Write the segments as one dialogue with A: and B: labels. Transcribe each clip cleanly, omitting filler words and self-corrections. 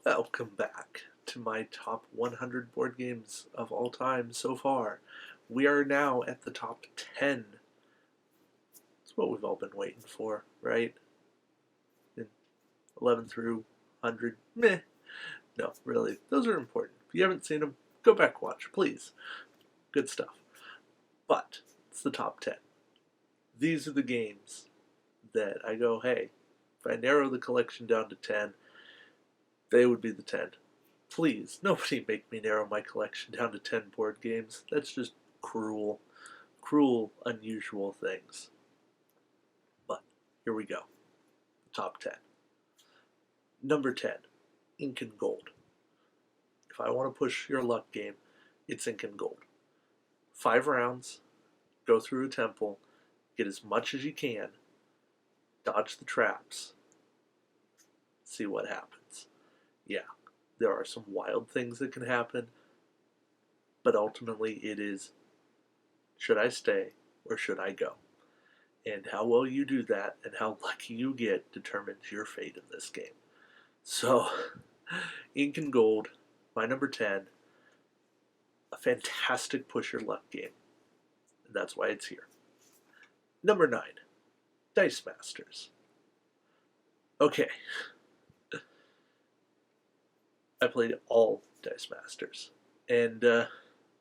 A: Welcome back to my top 100 board games of all time so far. We are now at the top 10. It's what we've all been waiting for, right? In 11 through 100, meh. No, really, those are important. If you haven't seen them, go back watch, please. Good stuff. But it's the top 10. These are the games that I go, hey, if I narrow the collection down to 10, they would be the 10. Please, nobody make me narrow my collection down to 10 board games. That's just cruel, cruel, unusual things. But here we go. Top 10. Number 10, Incan Gold. If I want to push your luck game, it's Incan Gold. 5 rounds, go through a temple, get as much as you can, dodge the traps, see what happens. Yeah, there are some wild things that can happen, but ultimately it is, should I stay or should I go? And how well you do that and how lucky you get determines your fate in this game. So, Incan Gold, my number 10, a fantastic push your luck game. And that's why it's here. Number 9, Dice Masters. Okay, I played all Dice Masters. And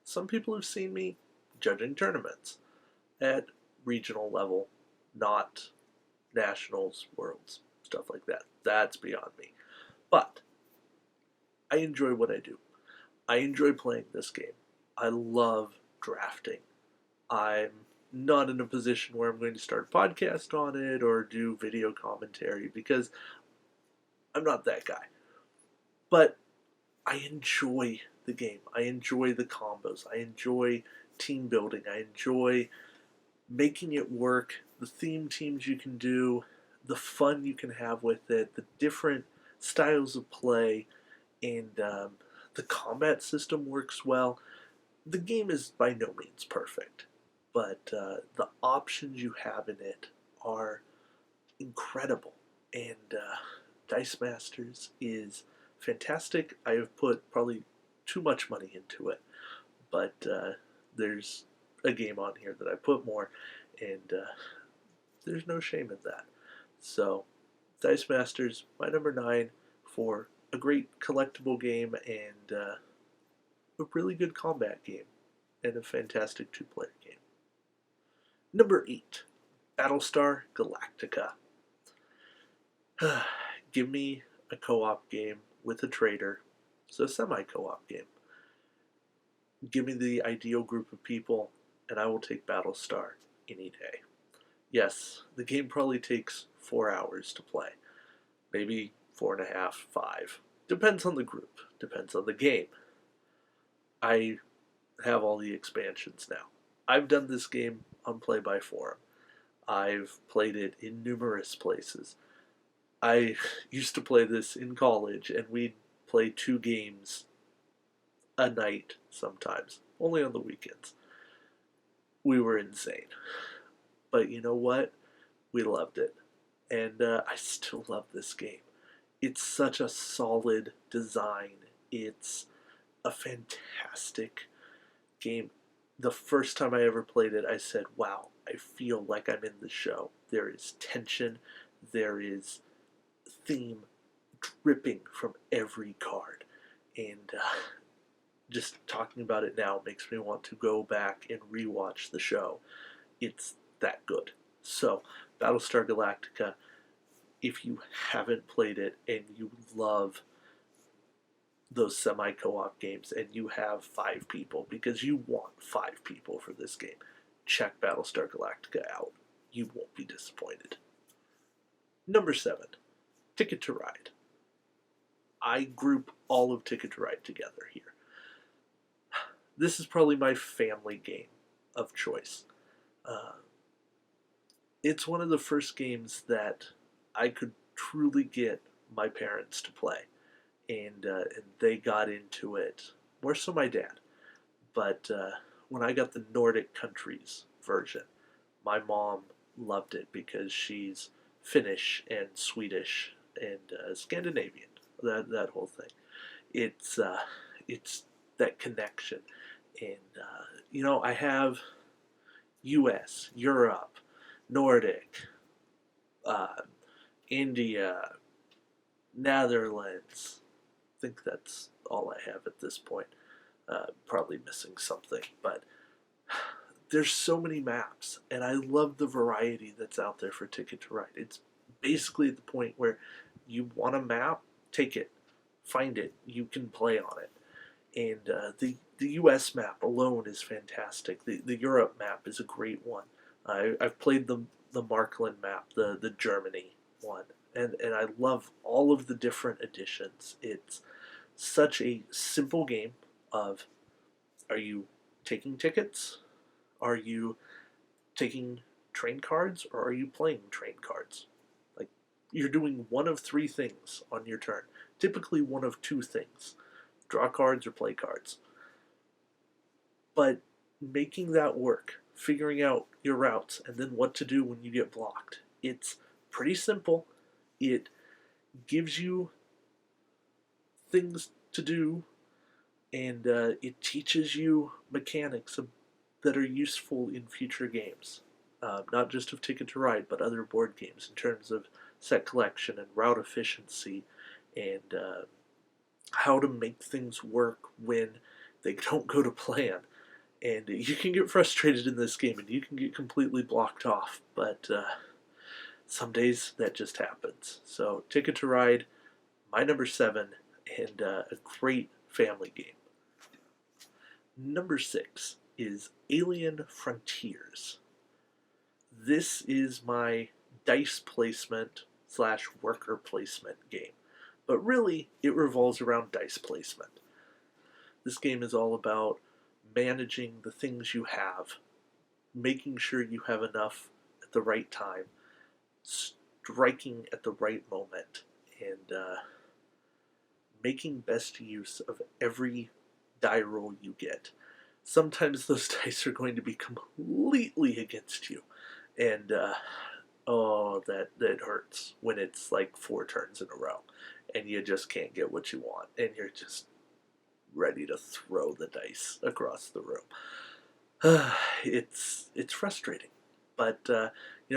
A: some people have seen me judging tournaments at regional level, not nationals, worlds, stuff like that. That's beyond me. But I enjoy what I do. I enjoy playing this game. I love drafting. I'm not in a position where I'm going to start a podcast on it or do video commentary because I'm not that guy. But I enjoy the game. I enjoy the combos. I enjoy team building. I enjoy making it work, the theme teams you can do, the fun you can have with it, the different styles of play, and the combat system works well. The game is by no means perfect, but the options you have in it are incredible. And Dice Masters is fantastic. I have put probably too much money into it, but there's a game on here that I put more, and there's no shame in that. So, Dice Masters, my number 9 for a great collectible game and a really good combat game and a fantastic two-player game. Number 8, Battlestar Galactica. Give me a co-op game with a trader. It's a semi-co-op game. Give me the ideal group of people, and I will take Battlestar any day. Yes, the game probably takes 4 hours to play. Maybe 4.5, 5. Depends on the group. Depends on the game. I have all the expansions now. I've done this game on Play by Forum. I've played it in numerous places. I used to play this in college, and we'd play 2 games a night sometimes, only on the weekends. We were insane. But you know what? We loved it. And I still love this game. It's such a solid design. It's a fantastic game. The first time I ever played it, I said, wow, I feel like I'm in the show. There is tension. There is theme dripping from every card. And just talking about it now makes me want to go back and rewatch the show. It's that good. So, Battlestar Galactica, if you haven't played it and you love those semi-co-op games and you have 5 people, because you want 5 people for this game, check Battlestar Galactica out. You won't be disappointed. Number 7, Ticket to Ride. I group all of Ticket to Ride together here. This is probably my family game of choice. It's one of the first games that I could truly get my parents to play, and they got into it. More so my dad, but when I got the Nordic countries version, my mom loved it because she's Finnish and Swedish and Scandinavian. that whole thing. It's that connection, and I have U.S., Europe, Nordic, uh, India, Netherlands. I think that's all I have at this point. Probably missing something, but there's so many maps, and I love the variety that's out there for Ticket to Ride. It's basically at the point where you want a map, take it, find it, you can play on it. And the U.S. map alone is fantastic. The Europe map is a great one. I've played the Markland map, the Germany one, and I love all of the different editions. It's such a simple game of, are you taking tickets? Are you taking train cards, or are you playing train cards? Like, you're doing one of three things on your turn. Typically one of two things: draw cards or play cards. But making that work, figuring out your routes, and then what to do when you get blocked. It's pretty simple. It gives you things to do, and it teaches you mechanics that are useful in future games. Not just of Ticket to Ride, but other board games in terms of set collection and route efficiency, and how to make things work when they don't go to plan. And you can get frustrated in this game, and you can get completely blocked off, but some days that just happens. So, Ticket to Ride, my number 7, and a great family game. Number 6 is Alien Frontiers. This is my dice placement slash worker placement game, but really it revolves around dice placement. This game is all about managing the things you have, making sure you have enough at the right time, striking at the right moment, and making best use of every die roll you get. Sometimes those dice are going to be completely against you, and oh, that hurts when it's like 4 turns in a row, and you just can't get what you want, and you're just ready to throw the dice across the room. It's frustrating, but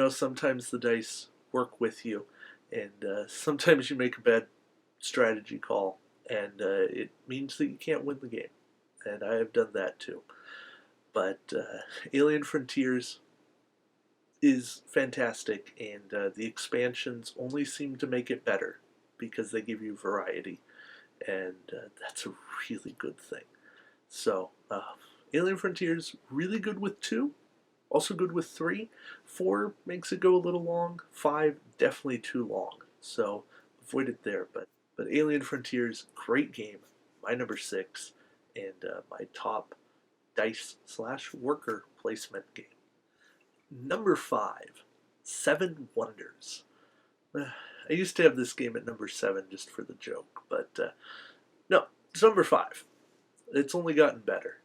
A: sometimes the dice work with you, and sometimes you make a bad strategy call, and it means that you can't win the game, and I have done that too. But Alien Frontiers is fantastic, and the expansions only seem to make it better because they give you variety, and that's a really good thing. So, Alien Frontiers, really good with 2, also good with 3. 4 makes it go a little long. 5, definitely too long. So, avoid it there. But Alien Frontiers, great game. My number 6, and my top dice slash worker placement game. Number 5, Seven Wonders. I used to have this game at number 7 just for the joke, but no, it's number 5. It's only gotten better.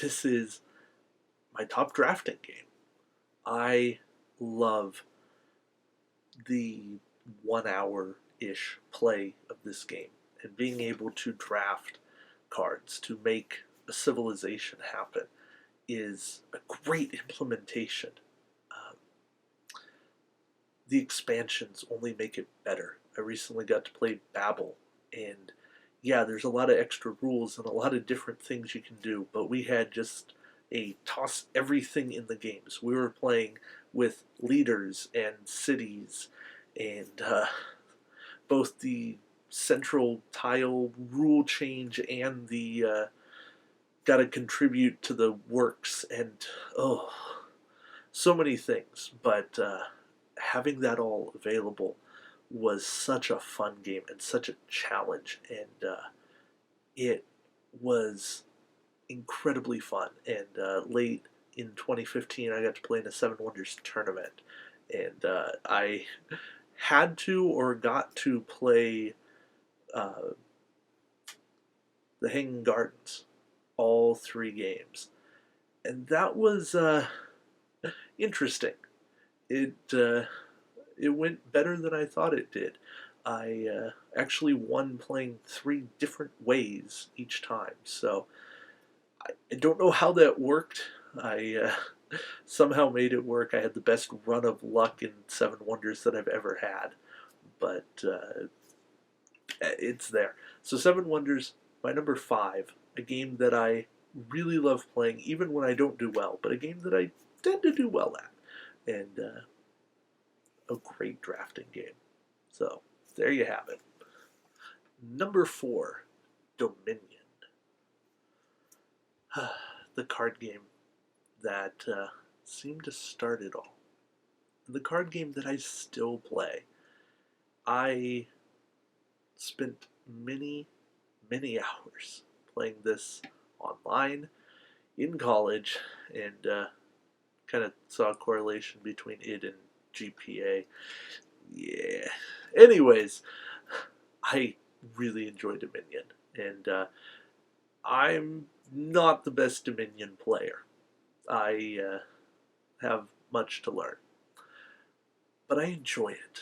A: This is my top drafting game. I love the 1 hour-ish play of this game, and being able to draft cards to make a civilization happen is a great implementation. The expansions only make it better. I recently got to play Babel, and yeah, there's a lot of extra rules and a lot of different things you can do, but we had just a toss everything in the games. We were playing with leaders and cities, and both the central tile rule change and the got to contribute to the works, and so many things. But having that all available was such a fun game and such a challenge, and it was incredibly fun. And late in 2015, I got to play in a Seven Wonders tournament, and I had to or got to play the Hanging Gardens, all 3 games, and that was interesting. It went better than I thought it did. I actually won playing 3 different ways each time. So I don't know how that worked. I somehow made it work. I had the best run of luck in Seven Wonders that I've ever had. But it's there. So Seven Wonders, my number 5, a game that I really love playing, even when I don't do well, but a game that I tend to do well at. And a great drafting game. So there you have it. Number 4, Dominion. The card game that seemed to start it all. The card game that I still play. I spent many, many hours playing this online in college, and kind of saw a correlation between it and GPA. Yeah. Anyways, I really enjoy Dominion, and I'm not the best Dominion player. I have much to learn, but I enjoy it,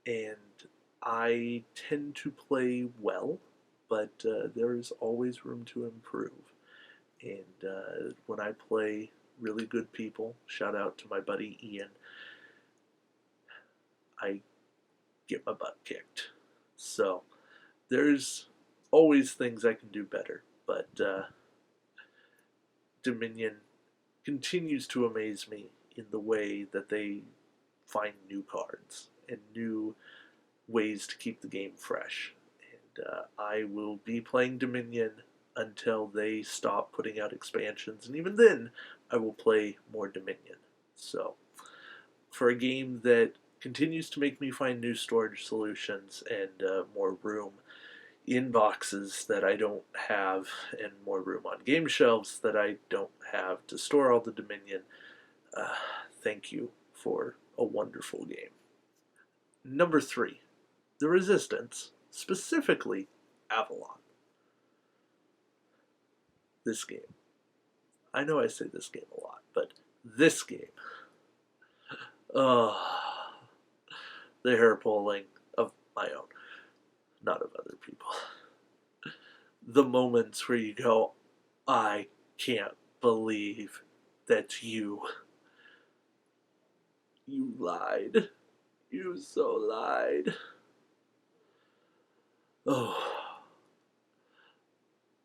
A: and I tend to play well, but there is always room to improve. And when I play really good people, shout out to my buddy Ian, I get my butt kicked. So there's always things I can do better, but Dominion continues to amaze me in the way that they find new cards and new ways to keep the game fresh. And I will be playing Dominion until they stop putting out expansions, and even then, I will play more Dominion. So, for a game that continues to make me find new storage solutions and more room in boxes that I don't have, and more room on game shelves that I don't have to store all the Dominion, thank you for a wonderful game. Number 3, the Resistance, specifically Avalon. This game. I know I say this game a lot, but this game. Oh, the hair pulling of my own, not of other people. The moments where you go, I can't believe that's you. You lied. You so lied. Oh,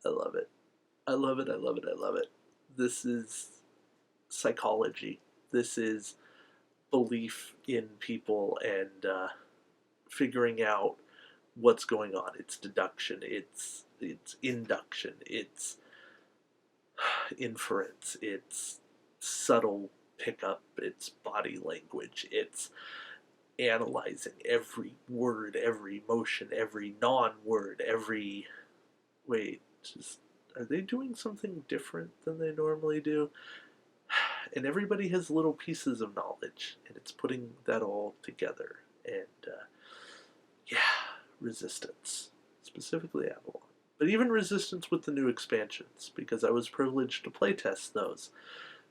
A: I love it. I love it, I love it, I love it. This is psychology. This is belief in people and figuring out what's going on. It's deduction, it's induction, it's inference, it's subtle pickup, it's body language, it's analyzing every word, every motion, every non-word, every... Wait, are they doing something different than they normally do? And everybody has little pieces of knowledge, and it's putting that all together. And yeah, Resistance, specifically Avalon. But even Resistance with the new expansions, because I was privileged to playtest those,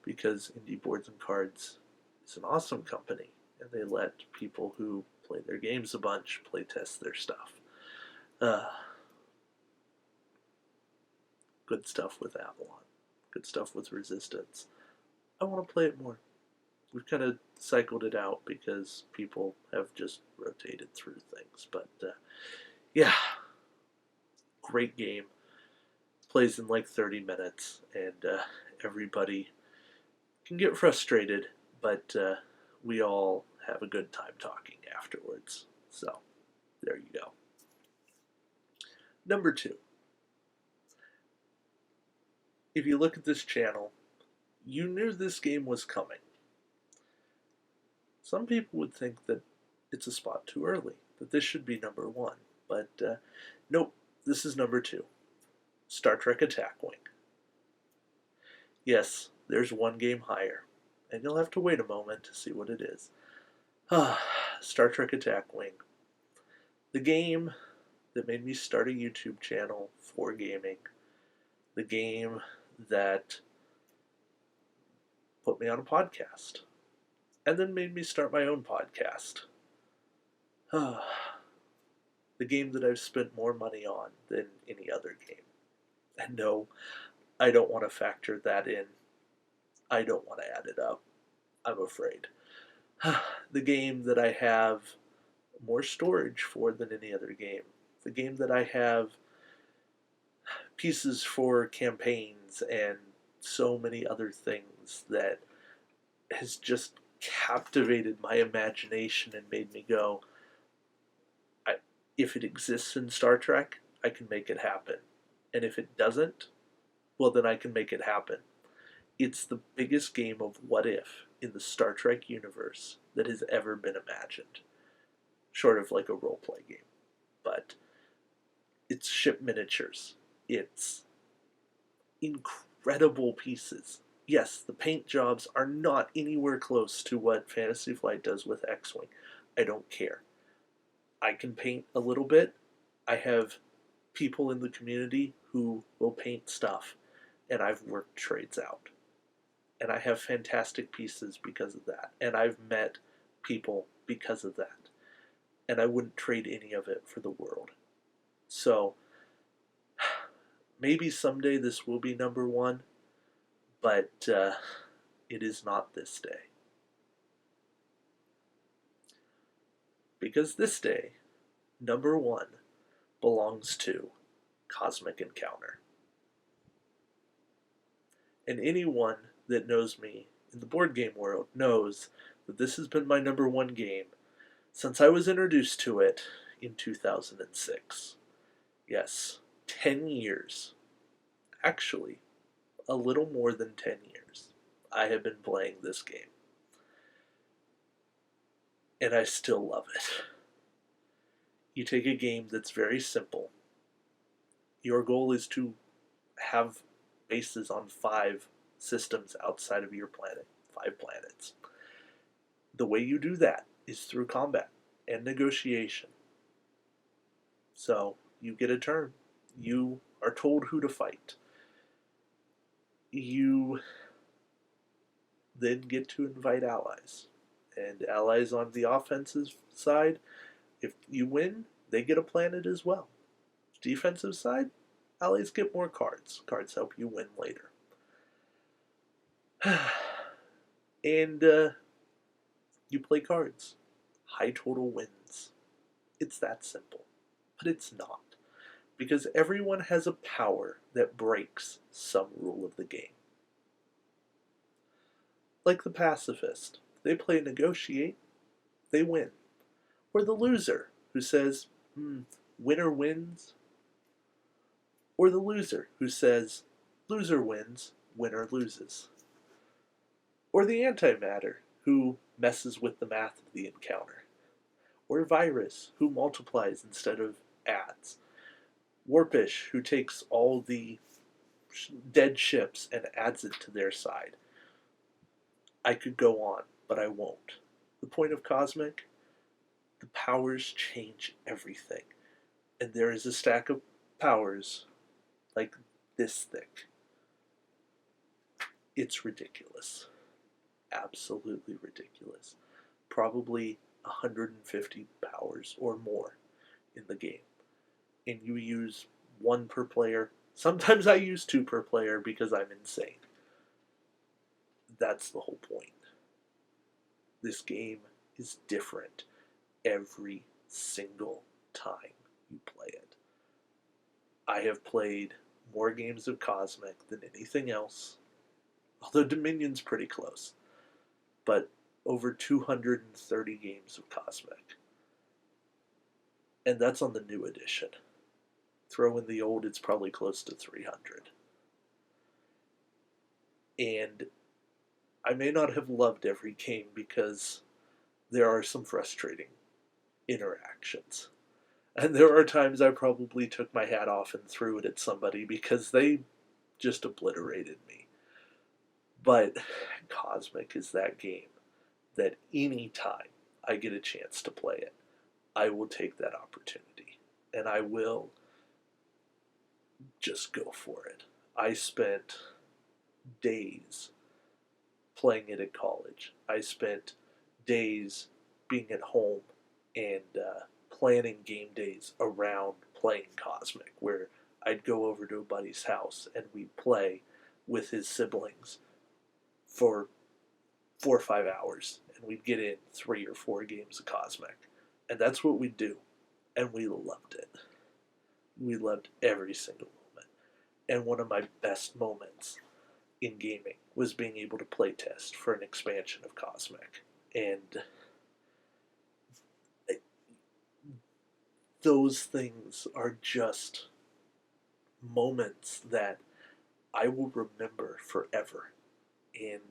A: because Indie Boards and Cards is an awesome company, and they let people who play their games a bunch playtest their stuff. Good stuff with Avalon. Good stuff with Resistance. I want to play it more. We've kind of cycled it out because people have just rotated through things. But yeah, great game. Plays in like 30 minutes, and everybody can get frustrated, but we all have a good time talking afterwards. So there you go. Number 2. If you look at this channel, you knew this game was coming. Some people would think that it's a spot too early, that this should be number 1. But nope, this is number 2. Star Trek Attack Wing. Yes, there's one game higher, and you'll have to wait a moment to see what it is. Star Trek Attack Wing. The game that made me start a YouTube channel for gaming. The game that put me on a podcast, and then made me start my own podcast. The game that I've spent more money on than any other game. And no, I don't want to factor that in. I don't want to add it up, I'm afraid. The game that I have more storage for than any other game. The game that I have pieces for campaigns and so many other things that has just captivated my imagination and made me go, I, if it exists in Star Trek, I can make it happen. And if it doesn't, well, then I can make it happen. It's the biggest game of what if in the Star Trek universe that has ever been imagined. Short of like a role-play game. But it's ship miniatures. It's incredible pieces. Yes, the paint jobs are not anywhere close to what Fantasy Flight does with X-Wing. I don't care. I can paint a little bit. I have people in the community who will paint stuff, and I've worked trades out. And I have fantastic pieces because of that. And I've met people because of that. And I wouldn't trade any of it for the world. So, maybe someday this will be number one, but it is not this day. Because this day, number one belongs to Cosmic Encounter. And anyone that knows me in the board game world knows that this has been my number one game since I was introduced to it in 2006. Yes, 10 years. Actually, a little more than 10 years. I have been playing this game. And I still love it. You take a game that's very simple. Your goal is to have bases on 5 systems outside of your planet. 5 planets. The way you do that is through combat and negotiation. So, you get a turn. You are told who to fight. You then get to invite allies. And allies on the offensive side, if you win, they get a planet as well. Defensive side, allies get more cards. Cards help you win later. And you play cards. High total wins. It's that simple. But it's not. Because everyone has a power that breaks some rule of the game. Like the pacifist. They play negotiate, they win. Or the loser, who says, winner wins. Or the loser, who says, loser wins, winner loses. Or the antimatter, who messes with the math of the encounter. Or virus, who multiplies instead of adds. Warpish, who takes all the dead ships and adds it to their side. I could go on, but I won't. The point of Cosmic, the powers change everything. And there is a stack of powers like this thick. It's ridiculous. Absolutely ridiculous. Probably 150 powers or more in the game. And you use 1 per player. Sometimes I use 2 per player because I'm insane. That's the whole point. This game is different every single time you play it. I have played more games of Cosmic than anything else, although Dominion's pretty close, but over 230 games of Cosmic. And that's on the new edition. Throw in the old, it's probably close to 300. And I may not have loved every game because there are some frustrating interactions. And there are times I probably took my hat off and threw it at somebody because they just obliterated me. But Cosmic is that game that any time I get a chance to play it, I will take that opportunity. And I will just go for it. I spent days playing it at college. I spent days being at home and planning game days around playing Cosmic, where I'd go over to a buddy's house and we'd play with his siblings for 4 or 5 hours, and we'd get in 3 or 4 games of Cosmic. And that's what we'd do. And we loved it. We loved every single moment. And one of my best moments in gaming was being able to play test for an expansion of Cosmic. And those things are just moments that I will remember forever. And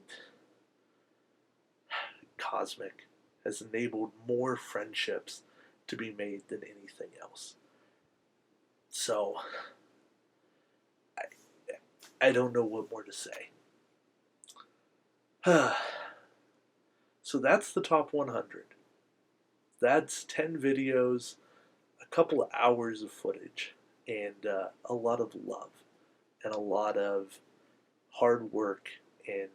A: Cosmic has enabled more friendships to be made than anything else. So, I don't know what more to say. So that's the top 100. That's 10 videos, a couple of hours of footage, and a lot of love, and a lot of hard work and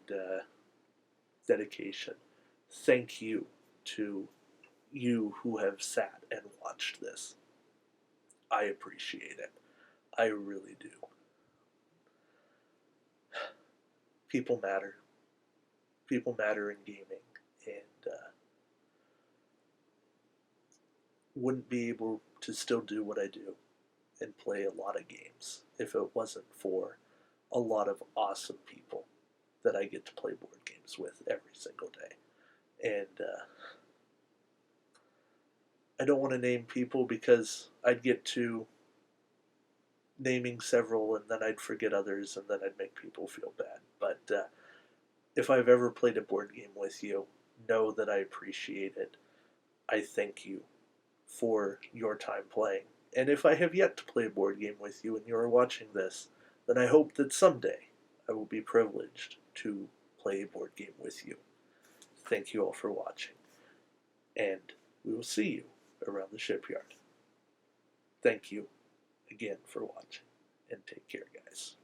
A: dedication. Thank you to you who have sat and watched this. I appreciate it. I really do. People matter. People matter in gaming, and wouldn't be able to still do what I do and play a lot of games if it wasn't for a lot of awesome people that I get to play board games with every single day. And I don't want to name people because I'd get to naming several and then I'd forget others and then I'd make people feel bad. But if I've ever played a board game with you, know that I appreciate it. I thank you for your time playing. And if I have yet to play a board game with you and you are watching this, then I hope that someday I will be privileged to play a board game with you. Thank you all for watching, and we will see you around the shipyard. Thank you again for watching, and take care, guys.